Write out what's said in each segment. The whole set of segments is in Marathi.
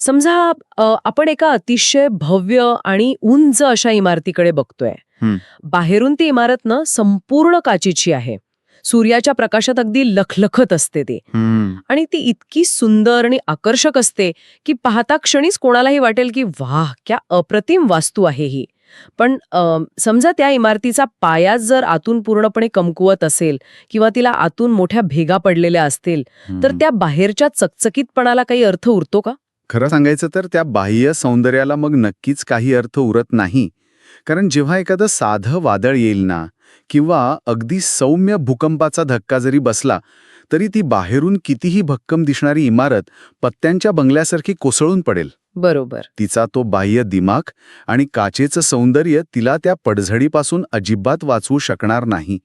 समजा आपण एका अतिशय भव्य आणि उंच अशा इमारतीकडे बघतोय. हं. बाहेरून ती इमारत ना संपूर्ण काचेची आहे. सूर्याच्या प्रकाशात अगदी लखलखत असते ती. आणि ती इतकी सुंदर आणि आकर्षक असते की पाहता क्षणीच कोणालाही वाटेल की वाह, क्या अप्रतिम वास्तू आहे ही. पण समजा त्या इमारतीचा पायाच जर आतून पूर्णपणे कमकुवत असेल किंवा तिला आतून मोठ्या भेगा पडलेल्या असतील, तर त्या बाहेरच्या चकचकीतपणाला काही अर्थ उरतो का? खरं सांगायचं तर त्या बाह्य सौंदर्याला मग नक्कीच काही अर्थ उरत नाही. कारण जेव्हा एखादं साधं वादळ येईल ना, किंवा अगदी सौम्य भूकंपाचा धक्का जरी बसला, तरी ती बाहेरून कितीही भक्कम दिसणारी इमारत पत्त्यांच्या बंगल्यासारखी कोसळून पडेल. बरोबर. तिचा तो बाह्य दिमाग आणि काचेचं सौंदर्य तिला त्या पडझडीपासून अजिबात वाचवू शकणार नाही.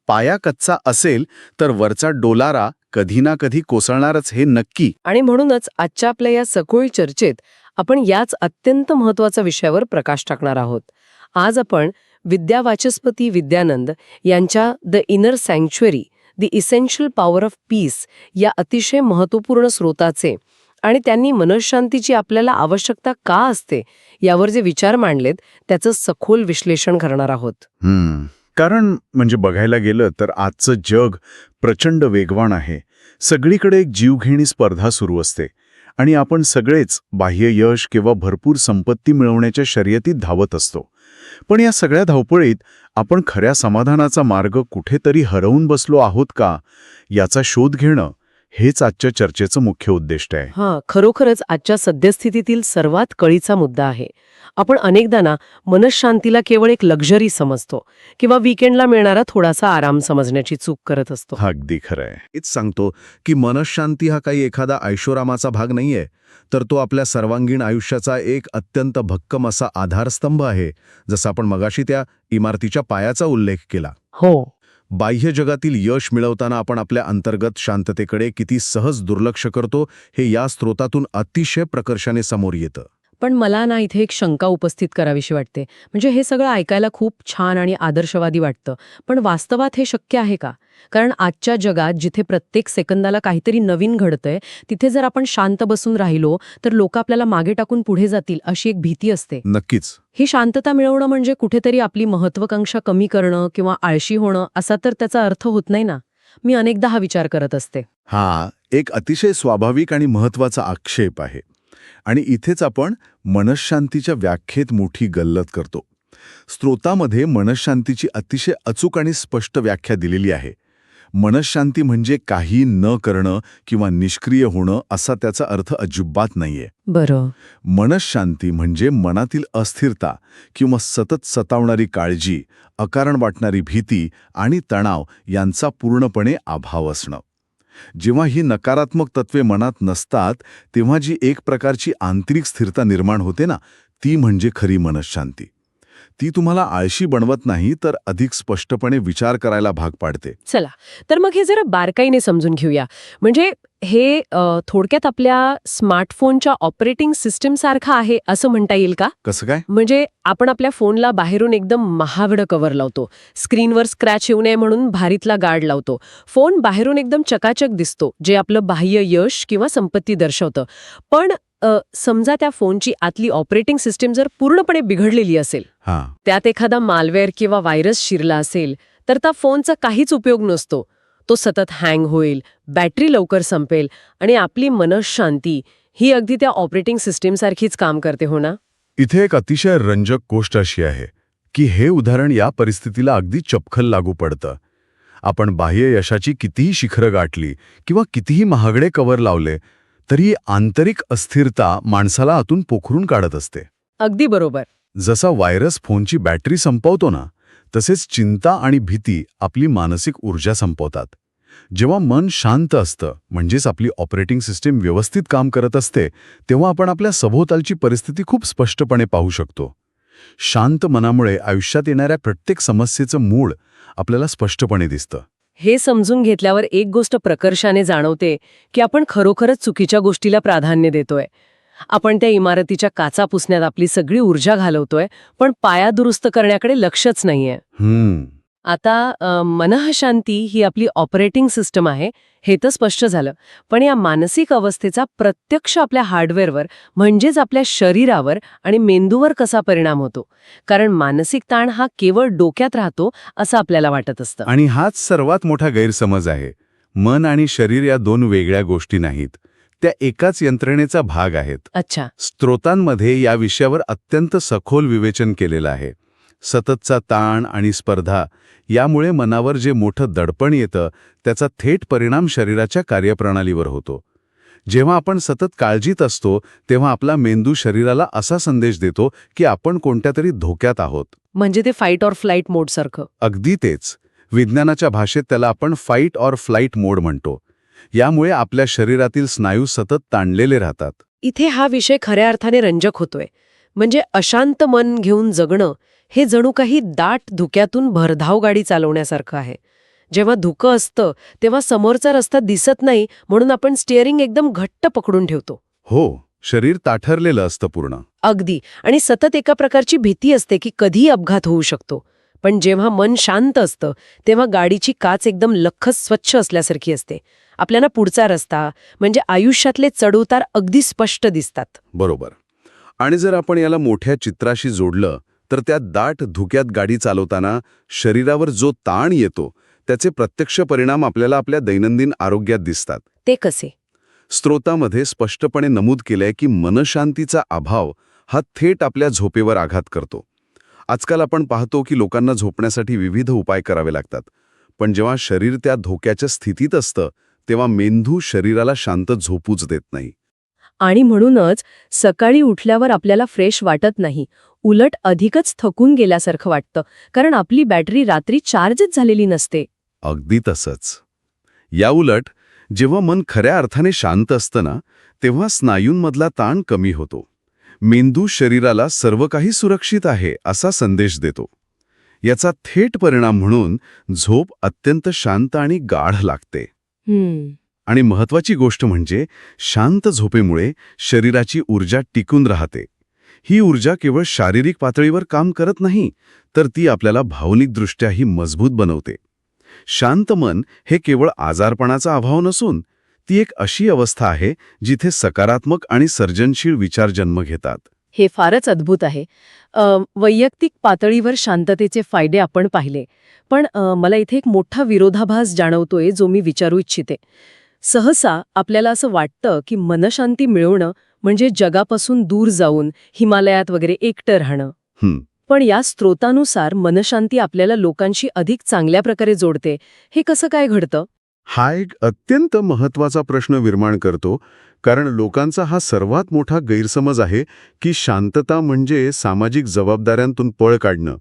पाया कच्चा असेल तर वरचा डोलारा कधी ना कधी कोसळणारच, हे नक्की. आणि म्हणूनच आजच्या आपल्या या सखोल चर्चेत आपण याच अत्यंत महत्वाच्या विषयावर प्रकाश टाकणार आहोत. आज आपण विद्या वाचस्पती विद्यानंद यांच्या the inner sanctuary, the essential power of peace या अतिशय महत्त्वपूर्ण स्रोताचे आणि त्यांनी मनःशांतीची आपल्याला आवश्यकता का असते यावर जे विचार मांडलेत त्याचं सखोल विश्लेषण करणार आहोत. कारण म्हणजे बघायला गेलं तर आजचं जग प्रचंड वेगवान आहे. सगळीकडे एक जीवघेणी स्पर्धा सुरू असते आणि आपण सगळेच बाह्य यश किंवा भरपूर संपत्ती मिळवण्याच्या शर्यतीत धावत असतो. पण या सगळ्या धावपळीत आपण खऱ्या समाधानाचा मार्ग कुठेतरी हरवून बसलो आहोत का, याचा शोध घेणं हेच आजच्या चर्चेचं मुख्य उद्दिष्ट आहे. खरोखरच आजच्या सद्यस्थितीतील सर्वात कळीचा मुद्दा आहे. आपण अनेकदा ना मनःशांतीला केवळ एक लक्झरी समजतो किंवा वीकेंडला मिळणारा थोडासा आराम समजण्याची चूक करत असतो. अगदी खरं आहे. हेच सांगतो की मनःशांती हा काही एखादा ऐशोरामाचा भाग नाहीये, तर तो आपल्या सर्वांगीण आयुष्याचा एक अत्यंत भक्कम असा आधारस्तंभ आहे. जसं आपण मगाशी त्या इमारतीच्या पायाचा उल्लेख केला. हो. बाह्य जगातील यश मिळवताना आपण आपल्या अंतर्गत शांततेकडे किती सहज दुर्लक्ष करतो हे या स्रोतातून अतिशय प्रकर्षाने समोर येतं. पण मला ना इथे एक शंका उपस्थित करावीशी वाटते. म्हणजे हे सगळं ऐकायला खूप छान आणि आदर्शवादी वाटतं, पण वास्तवात हे शक्य आहे का? कारण आजच्या जगात जिथे प्रत्येक सेकंदाला काहीतरी नवीन घडतंय, तिथे जर आपण शांत बसून राहिलो तर लोक आपल्याला मागे टाकून पुढे जातील अशी एक भीती असते. नक्कीच. ही शांतता मिळवणं म्हणजे कुठेतरी आपली महत्वाकांक्षा कमी करणं किंवा आळशी होणं असा तर त्याचा अर्थ होत नाही ना. मी अनेकदा हा विचार करत असते. हा एक अतिशय स्वाभाविक आणि महत्वाचा आक्षेप आहे. आणि इथेच आपण मनःशांतीच्या व्याख्येत मोठी गल्लत करतो. स्रोतामध्ये मनःशांतीची अतिशय अचूक आणि स्पष्ट व्याख्या दिलेली आहे. मनःशांती म्हणजे काही न करणं किंवा निष्क्रिय होणं असा त्याचा अर्थ अजिबात नाहीये. बरं. मनःशांती म्हणजे मनातील अस्थिरता किंवा सतत सतावणारी काळजी, अकारण वाटणारी भीती आणि तणाव यांचा पूर्णपणे अभाव असणं. जेव्हा ही नकारात्मक तत्वे मनात नसतात, तेव्हा जी एक प्रकारची आंतरिक स्थिरता निर्माण होते ना, ती म्हणजे खरी मनःशांती. ती तुम्हाला आळशी बनवत नाही, तर अधिक स्पष्टपणे विचार करायला भाग पाडते. चला, तर मग हे जरा बारकाईने समजून घेऊया. म्हणजे हे थोडक्यात आपल्या स्मार्टफोनच्या ऑपरेटिंग सिस्टीम सारखं आहे असं म्हणता येईल का? कसं काय? म्हणजे आपण आपल्या फोनला बाहेरून एकदम महागडं कव्हर लावतो, स्क्रीनवर स्क्रॅच येऊ नये म्हणून भारीतला गार्ड लावतो. फोन बाहेरून एकदम चकाचक दिसतो, जे आपलं बाह्य यश किंवा संपत्ती दर्शवतं. पण समजा त्या फोनची आतली ऑपरेटिंग सिस्टीम जर पूर्णपणे बिघडलेली असेल, त्यात एखादा मालवेअर किंवा व्हायरस शिरला असेल, तर त्या फोनचा काहीच उपयोग नसतो. तो सतत हँग होईल, बॅटरी लवकर संपेल आणि आपली मनःशांती ही अगदी त्या ऑपरेटिंग सिस्टीमसारखीच काम करते, हो ना? इथे एक अतिशय रंजक गोष्ट अशी आहे की हे उदाहरण या परिस्थितीला अगदी चपखल लागू पडतं. आपण बाह्य यशाची कितीही शिखरं गाठली किंवा कितीही महागडे कव्हर लावले, तरी आंतरिक अस्थिरता माणसाला आतून पोखरून काढत असते. अगदी बरोबर. जसा व्हायरस फोनची बॅटरी संपवतो ना, तसेच चिंता आणि भीती आपली मानसिक ऊर्जा संपवतात. जेव्हा मन शांत असतं, म्हणजेच आपली ऑपरेटिंग सिस्टीम व्यवस्थित काम करत असते, तेव्हा आपण आपल्या सभोवतालची परिस्थिती खूप स्पष्टपणे पाहू शकतो. शांत मनामुळे आयुष्यात येणाऱ्या प्रत्येक समस्येचं मूळ आपल्याला स्पष्टपणे दिसतं. हे समजून घेतल्यावर एक गोष्ट प्रकर्षाने जाणवते की आपण खरोखरच चुकीच्या गोष्टीला प्राधान्य देतोय. आपण त्या इमारतीच्या काचा पुसण्यात आपली सगळी ऊर्जा घालवतोय, पण पाया दुरुस्त करण्याकडे लक्षच नाहीये. आता मनःशांती ही आपली ऑपरेटिंग सिस्टम आहे हे तर स्पष्ट झालं, पण या मानसिक अवस्थेचा प्रत्यक्ष आपल्या हार्डवेअरवर म्हणजेच आपल्या शरीरावर आणि मेंदूवर कसा परिणाम होतो? कारण मानसिक ताण हा केवळ डोक्यात राहतो असं आपल्याला वाटत असतं. आणि हाच सर्वात मोठा गैरसमज आहे. मन आणि शरीर या दोन वेगळ्या गोष्टी नाहीत, त्या एकाच यंत्रणेचा भाग आहेत. अच्छा. स्त्रोतांमध्ये या विषयावर अत्यंत सखोल विवेचन केलेलं आहे. सततचा ताण आणि स्पर्धा यामुळे मनावर जे मोठं दडपण येतं त्याचा थेट परिणाम शरीराच्या कार्यप्रणालीवर होतो. जेव्हा आपण सतत काळजीत असतो तेव्हा आपला मेंदू शरीराला असा संदेश देतो की आपण कोणत्यातरी धोक्यात आहोत. म्हणजे ते फाईट ऑर फ्लाईट मोड सारखं. अगदी तेच. विज्ञानाच्या भाषेत त्याला आपण फाईट ऑर फ्लाईट मोड म्हणतो. यामुळे आपल्या शरीरातील स्नायू सतत ताणलेले राहतात. इथे हा विषय खऱ्या अर्थाने रंजक होतोय. म्हणजे अशांत मन घेऊन जगणं हे जणू काही दाट धुक्यातून भरधाव गाडी चालवण्यासारखं आहे. जेव्हा धुकं असतं तेव्हा समोरचा रस्ता दिसत नाही म्हणून आपण स्टिअरिंग एकदम घट्ट पकडून ठेवतो. हो, शरीर ताठरलेलं असतं पूर्ण. अगदी. आणि सतत एका प्रकारची भीती असते की कधी अपघात होऊ शकतो. पण जेव्हा मन शांत असतं तेव्हा गाडीची काच एकदम लख्खच स्वच्छ असल्यासारखी असते. आपल्याला पुढचा रस्ता म्हणजे आयुष्यातले चढउतार अगदी स्पष्ट दिसतात. बरोबर. आणि जर आपण याला मोठ्या चित्राशी जोडलं तर त्या दाट धुक्यात गाडी चालवताना शरीरावर जो ताण येतो त्याचे प्रत्यक्ष परिणाम आपल्याला आपल्या दैनंदिन आरोग्यात दिसतात. ते कसे? स्त्रोतामध्ये स्पष्टपणे नमूद केलंय की मनशांतीचा अभाव हा थेट आपल्या झोपेवर आघात करतो. आजकाल आपण पाहतो की लोकांना झोपण्यासाठी विविध उपाय करावे लागतात, पण जेव्हा शरीर त्या धोक्याच्या स्थितीत असतं तेव्हा मेंदू शरीराला शांत झोपूच देत नाही. आणि म्हणूनच सकाळी उठल्यावर आपल्याला फ्रेश वाटत नाही, उलट अधिकच थकून गेल्यासारखं वाटतं, कारण आपली बॅटरी रात्री चार्जच झालेली नसते. अगदी तसंच. याउलट जेव्हा मन खऱ्या अर्थाने शांत असतं ना तेव्हा स्नायूंमधला ताण कमी होतो. मेंदू शरीराला सर्व काही सुरक्षित आहे असा संदेश देतो. याचा थेट परिणाम म्हणून झोप अत्यंत शांत आणि गाढ लागते. आणि महत्वाची गोष्ट म्हणजे शांत झोपेमुळे शरीराची ऊर्जा टिकून राहते. ही ऊर्जा केवळ शारीरिक पातळीवर काम करत नाही, तर ती आपल्याला भावनिकदृष्ट्याही मजबूत बनवते. शांत मन हे केवळ आजारपणाचा अभाव नसून ती एक अशी अवस्था आहे जिथे सकारात्मक आणि सर्जनशील विचार जन्म घेतात. हे फारच अद्भुत आहे. वैयक्तिक पातळीवर शांततेचे फायदे आपण पाहिले, पण मला इथे एक मोठा विरोधाभास जाणवतोय जो मी विचारू इच्छिते. सहसा आपल्याला असं वाटतं की मनशांती मिळवणं म्हणजे जगापासून दूर जाऊन हिमालयात वगैरे एकटं राहणं. पण या स्त्रोतानुसार मनशांती आपल्याला लोकांशी अधिक चांगल्या प्रकारे जोडते. हे कसं काय घडतं? हा एक अत्यंत महत्वाचा प्रश्न निर्माण करतो, कारण लोकांचा हा सर्वात मोठा गैरसमज आहे की शांतता म्हणजे सामाजिक जबाबदाऱ्यांतून पळ काढणं.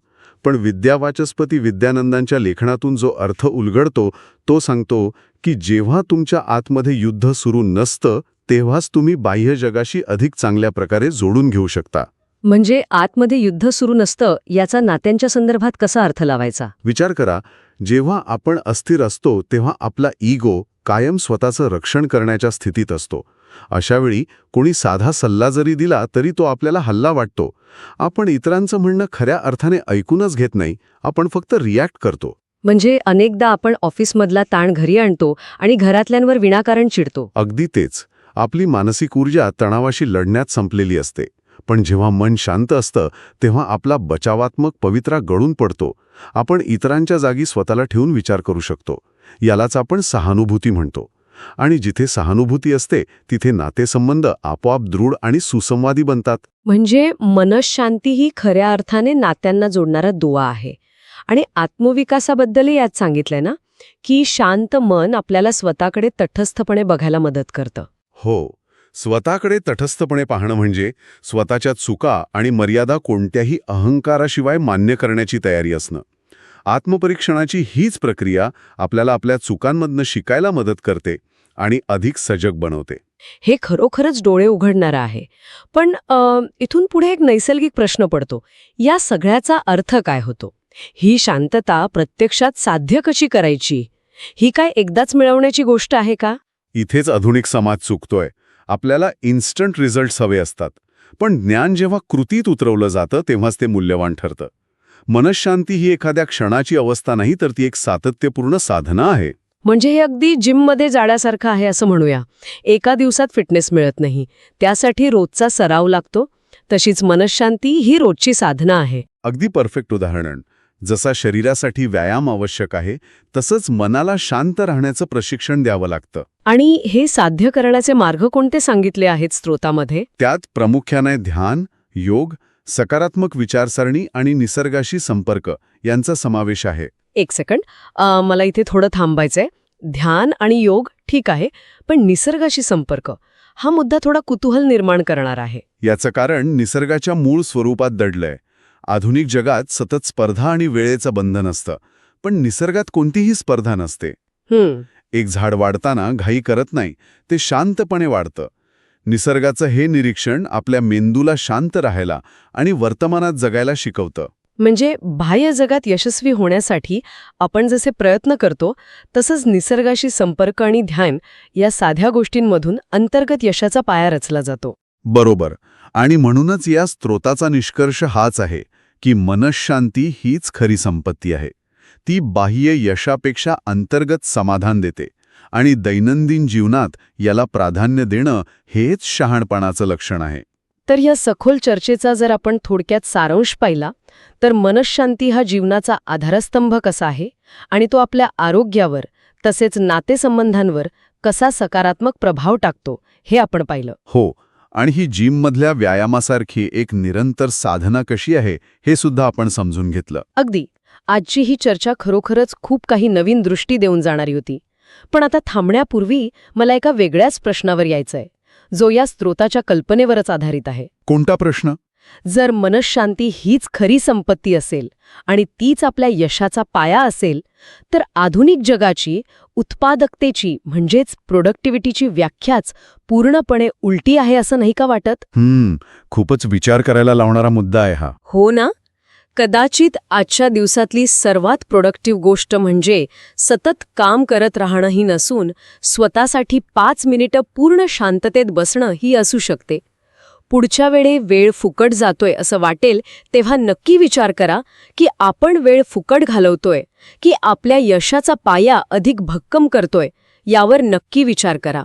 पण विद्यावाचस्पती विद्यानंदांच्या लेखनातून जो अर्थ उलगडतो तो सांगतो की जेव्हा तुमच्या आतमध्ये युद्ध सुरू नसतं तेव्हाच तुम्ही बाह्य जगाशी अधिक चांगल्या प्रकारे जोडून घेऊ शकता. म्हणजे आतमध्ये युद्ध सुरू नसतं याचा नात्यांच्या संदर्भात कसा अर्थ लावायचा? विचार करा, जेव्हा आपण अस्थिर असतो तेव्हा आपला इगो कायम स्वतःचं रक्षण करण्याच्या स्थितीत असतो. अशावेळी कोणी साधा सल्ला जरी दिला तरी तो आपल्याला हल्ला वाटतो. आपण इतरांचं म्हणणं खऱ्या अर्थाने ऐकूनच घेत नाही, आपण फक्त रिॲक्ट करतो. म्हणजे अनेकदा आपण ऑफिसमधला ताण घरी आणतो आणि घरातल्यांवर विनाकारण चिडतो. अगदी तेच. आपली मानसिक ऊर्जा तणावाशी लढण्यात संपलेली असते. पण जेव्हा मन शांत असतं तेव्हा आपला बचावात्मक पवित्रा गळून पडतो. आपण इतरांच्या जागी स्वतःला ठेवून विचार करू शकतो. यालाच आपण सहानुभूती म्हणतो. आणि जिथे सहानुभूती असते तिथे नातेसंबंध आपोआप दृढ आणि सुसंवादी बनतात. म्हणजे मनःशांती ही खऱ्या अर्थाने नात्यांना जोडणारा दुवा आहे. आणि आत्मविकासाबद्दलही यात सांगितलंय ना की शांत मन आपल्याला स्वतःकडे तटस्थपणे बघायला मदत करतं. हो, स्वतःकडे तटस्थपणे पाहणं म्हणजे स्वतःच्या चुका आणि मर्यादा कोणत्याही अहंकाराशिवाय मान्य करण्याची तयारी असणं. आत्मपरीक्षणाची हीच प्रक्रिया आपल्याला आपल्या चुकांमधनं शिकायला मदत करते आणि अधिक सजग बनवते. हे खरोखरच डोळे उघडणारं आहे. पण इथून पुढे एक नैसर्गिक प्रश्न पडतो. या सगळ्याचा अर्थ काय होतो? ही शांतता प्रत्यक्षात साध्य कशी करायची? ही काय एकदाच मिळवण्याची गोष्ट आहे का? इथेच आधुनिक समाज चुकतोय. आपल्याला इन्स्टंट रिझल्ट्स हवे असतात. पण ज्ञान जेव्हा कृतीत उतरवलं जातं तेव्हाच ते मूल्यवान ठरतं. मनःशांती ही एखाद्या क्षणाची अवस्था नाही, तर ती एक सातत्यपूर्ण साधना आहे. म्हणजे हे अगदी जिममध्ये जाण्यासारखं आहे असं म्हणूया. एका दिवसात फिटनेस मिळत नाही, त्यासाठी रोजचा सराव लागतो. तशीच मनःशांती ही रोजची साधना आहे. अगदी परफेक्ट उदाहरण. जसा शरीरासाठी व्यायाम आवश्यक आहे, तसंच मनाला शांत राहण्याचं प्रशिक्षण द्यावं लागतं. आणि हे साध्य करण्याचे मार्ग कोणते सांगितले आहेत स्त्रोतामध्ये? त्यात प्रामुख्याने ध्यान, योग, सकारात्मक विचारसरणी आणि निसर्गाशी संपर्क यांचा समावेश आहे. एक सेकंड, मला इथे थोडं थांबायचंय. ध्यान आणि योग ठीक आहे, पण निसर्गाशी संपर्क हा मुद्दा थोडा कुतूहल निर्माण करणार आहे. याचं कारण निसर्गाच्या मूळ स्वरूपात दडलंय. आधुनिक जगात सतत स्पर्धा आणि वेळेचं बंधन असतं, पण निसर्गात कोणतीही स्पर्धा नसते. एक झाड वाढताना घाई करत नाही, ते शांतपणे वाढतं. निसर्गाचं हे निरीक्षण आपल्या मेंदूला शांत राहायला आणि वर्तमानात जगायला शिकवतं. म्हणजे बाह्य जगात यशस्वी होण्यासाठी आपण जसे प्रयत्न करतो, तसंच निसर्गाशी संपर्क आणि ध्यान या साध्या गोष्टींमधून अंतर्गत यशाचा पाया रचला जातो. बरोबर. आणि म्हणूनच या स्त्रोताचा निष्कर्ष हाच आहे की मनःशांती हीच खरी संपत्ती आहे. ती बाह्य यशापेक्षा अंतर्गत समाधान देते आणि दैनंदिन जीवनात याला प्राधान्य देणं हेच शहाणपणाचं लक्षण आहे. तर या सखोल चर्चेचा जर आपण थोडक्यात सारांश पाहिला, तर मनःशांती हा जीवनाचा आधारस्तंभ कसा आहे आणि तो आपल्या आरोग्यावर तसेच नातेसंबंधांवर कसा सकारात्मक प्रभाव टाकतो हे आपण पाहिलं. हो, आणि ही जिममधल्या व्यायामासारखी एक निरंतर साधना कशी आहे हे सुद्धा आपण समजून घेतलं. अगदी. आजची ही चर्चा खरोखरच खूप काही नवीन दृष्टी देऊन जाणारी होती. पण आता थांबण्यापूर्वी मला एका वेगळ्याच प्रश्नावर यायचंय, जो या स्त्रोताच्या कल्पनेवरच आधारित आहे. कोणता प्रश्न? जर मनःशांती हीच खरी संपत्ती असेल आणि तीच आपल्या यशाचा पाया असेल, तर आधुनिक जगाची उत्पादकतेची म्हणजेच प्रोडक्टिव्हिटीची व्याख्याच पूर्णपणे उलटी आहे असं नाही का वाटत? खूपच विचार करायला लावणारा मुद्दा आहे हा. हो ना? कदाचित आजच्या दिवसातली सर्वात प्रोडक्टिव्ह गोष्ट म्हणजे सतत काम करत राहणं ही नसून स्वतःसाठी 5 मिनिटं पूर्ण शांततेत बसणं ही असू शकते. पुढच्या वेळी वेळ फुकट जातोय असं वाटेल तेव्हा नक्की विचार करा की आपण वेळ फुकट घालवतोय की आपल्या यशाचा पाया अधिक भक्कम करतोय, यावर नक्की विचार करा.